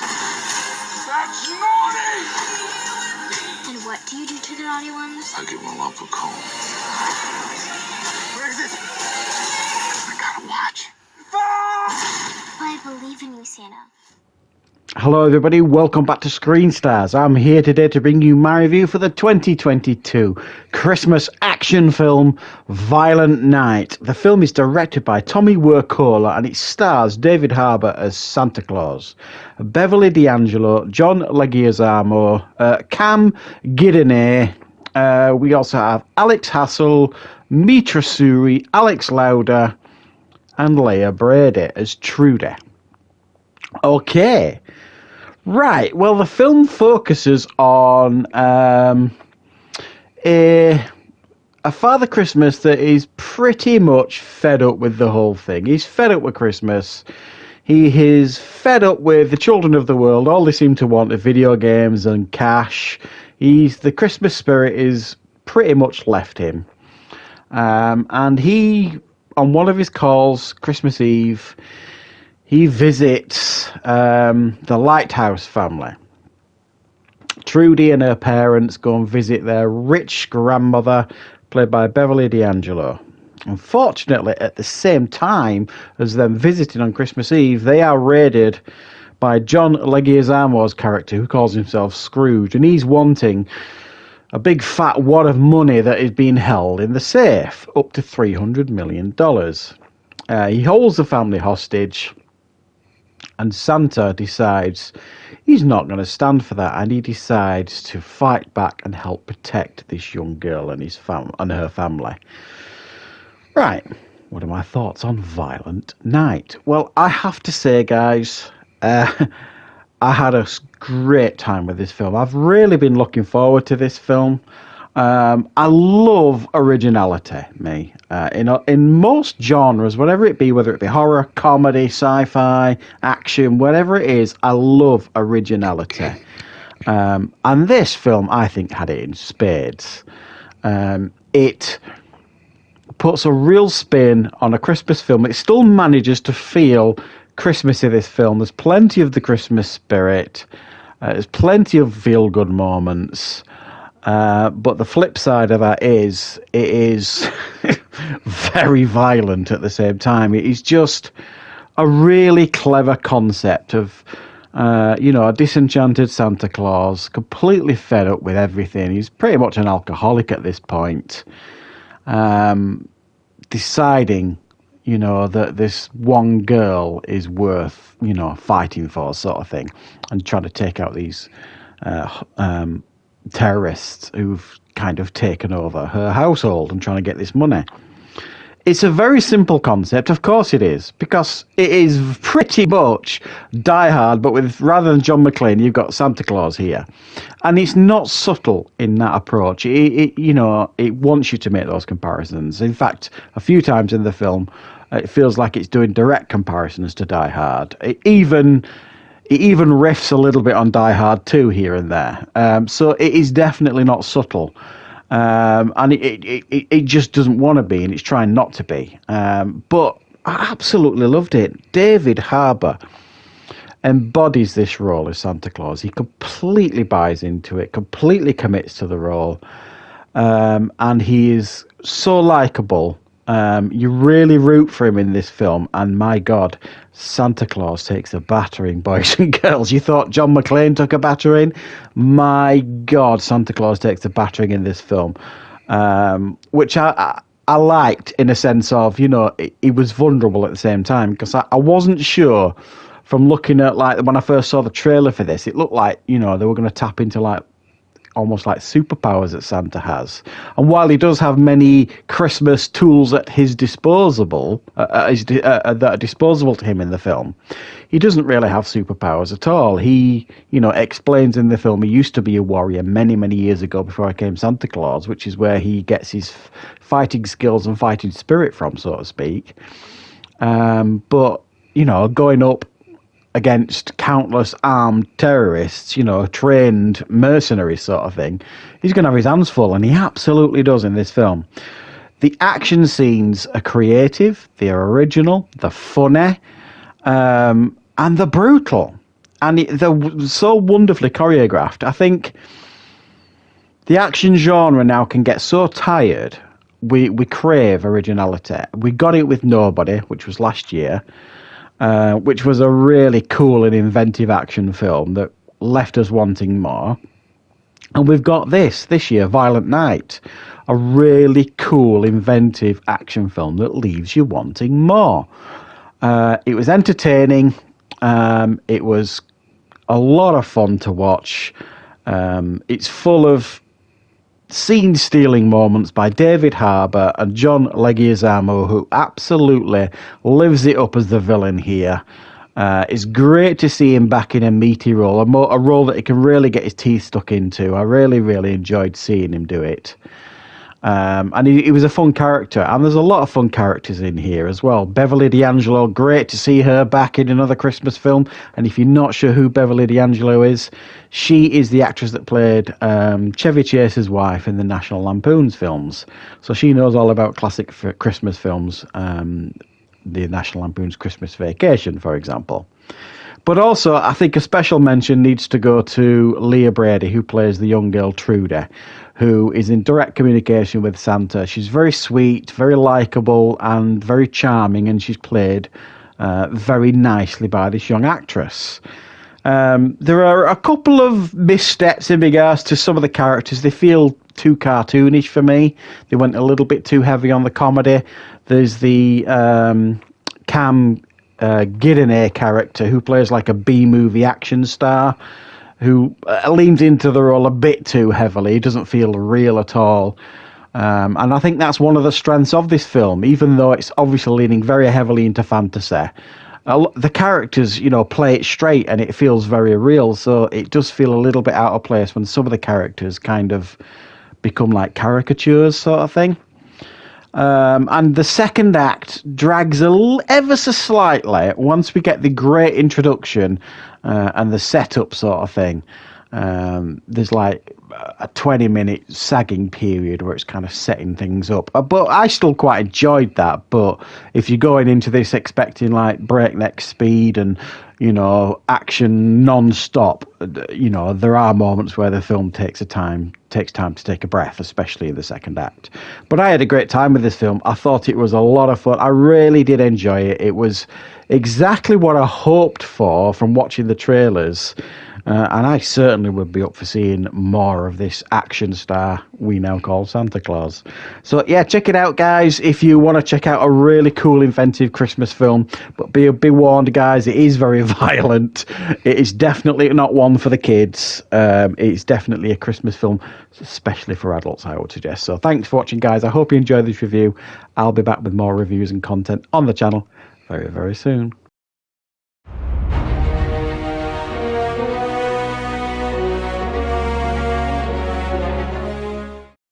That's naughty! And what do you do to the naughty ones? I give them a lump of coal. Where is it? I gotta watch. Well, I believe in you, Santa. Hello everybody, welcome back to Screenstars. I'm here today to bring you my review for the 2022 Christmas action film Violent Night. The film is directed by Tommy Wirkola and it stars David Harbour as Santa Claus, Beverly D'Angelo, John Leguizamo, Cam Gideonay. We also have Alex Hassel, Mitra Suri, Alex Lauder and Leah Brady as Trudy. Okay. Right, well, the film focuses on a Father Christmas that is pretty much fed up with the whole thing. He's fed up with Christmas. He is fed up with the children of the world. All they seem to want are video games and cash. The Christmas spirit is pretty much left him. And he, on one of his calls, Christmas Eve, he visits the Lighthouse family. Trudy and her parents go and visit their rich grandmother, played by Beverly D'Angelo. Unfortunately, at the same time as them visiting on Christmas Eve, they are raided by John Leguizamo's character, who calls himself Scrooge, and he's wanting a big fat wad of money that is being held in the safe, up to $300 million. He holds the family hostage. And Santa decides he's not going to stand for that, and he decides to fight back and help protect this young girl and her family. Right, what are my thoughts on Violent Night? Well, I have to say, guys, I had a great time with this film. I've really been looking forward to this film. I love originality, me. In most genres, whatever it be, whether it be horror, comedy, sci-fi, action, whatever it is, I love originality. And this film, I think, had it in spades. It puts a real spin on a Christmas film. It still manages to feel Christmassy, this film. There's plenty of the Christmas spirit. There's plenty of feel-good moments. But the flip side of that is it is very violent at the same time. It is just a really clever concept of, a disenchanted Santa Claus, completely fed up with everything. He's pretty much an alcoholic at this point, deciding, that this one girl is worth, fighting for, sort of thing, and trying to take out these terrorists who've kind of taken over her household and trying to get this money. It's a very simple concept, of course it is, because it is pretty much Die Hard, but with, rather than John McClane, you've got Santa Claus here. And it's not subtle in that approach. It wants you to make those comparisons. In fact, a few times in the film, it feels like it's doing direct comparisons to Die Hard. It even riffs a little bit on Die Hard 2 here and there. So it is definitely not subtle. And it just doesn't want to be, and it's trying not to be. But I absolutely loved it. David Harbour embodies this role as Santa Claus. He completely buys into it, completely commits to the role. And he is so likeable. You really root for him in this film, and my God, Santa Claus takes a battering, boys and girls. You thought John McClane took a battering? My God, Santa Claus takes a battering in this film, which I liked in a sense of, he was vulnerable at the same time, because I wasn't sure from looking at, when I first saw the trailer for this, it looked like, they were going to tap into, almost like superpowers that Santa has. And while he does have many Christmas tools at his disposable, that are disposable to him in the film, he doesn't really have superpowers at all. He, explains in the film he used to be a warrior many, many years ago before he became Santa Claus, which is where he gets his fighting skills and fighting spirit from, so to speak. But, going up against countless armed terrorists, trained mercenaries sort of thing, he's going to have his hands full, and he absolutely does in this film. The action scenes are creative, they're original, they're funny, and they're brutal. and they're so wonderfully choreographed. I think the action genre now can get so tired. We crave originality. We got it with Nobody, which was last year, which was a really cool and inventive action film that left us wanting more. And we've got this year, Violent Night, a really cool, inventive action film that leaves you wanting more. It was entertaining. It was a lot of fun to watch. It's full of scene-stealing moments by David Harbour and John Leguizamo, who absolutely lives it up as the villain here. It's great to see him back in a meaty role, a role that he can really get his teeth stuck into. I really, really enjoyed seeing him do it. And he was a fun character, and there's a lot of fun characters in here as well. Beverly D'Angelo, great to see her back in another Christmas film. And if you're not sure who Beverly D'Angelo is, she is the actress that played Chevy Chase's wife in the National Lampoon's films. So she knows all about classic Christmas films, the National Lampoon's Christmas Vacation, for example. But also, I think a special mention needs to go to Leah Brady, who plays the young girl Trudy, who is in direct communication with Santa. She's very sweet, very likeable, and very charming, and she's played very nicely by this young actress. There are a couple of missteps in regards to some of the characters. They feel too cartoonish for me. They went a little bit too heavy on the comedy. There's the Cam Gideonay character who plays like a B-movie action star who leans into the role a bit too heavily. He doesn't feel real at all. And I think that's one of the strengths of this film, even though it's obviously leaning very heavily into fantasy. The characters, play it straight and it feels very real. So it does feel a little bit out of place when some of the characters kind of become like caricatures sort of thing. And the second act drags ever so slightly once we get the great introduction and the setup sort of thing. There's like a 20-minute sagging period where it's kind of setting things up. But I still quite enjoyed that. But if you're going into this expecting like breakneck speed and, action non-stop, there are moments where the film takes time to take a breath, especially in the second act. But I had a great time with this film. I thought it was a lot of fun. I really did enjoy it. It was exactly what I hoped for from watching the trailers. And I certainly would be up for seeing more of this action star we now call Santa Claus. So yeah, check it out, guys, if you want to check out a really cool, inventive Christmas film. But be warned, guys, it is very violent. It is definitely not one for the kids. It's definitely a Christmas film, especially for adults, I would suggest. So thanks for watching, guys. I hope you enjoyed this review. I'll be back with more reviews and content on the channel very, very soon.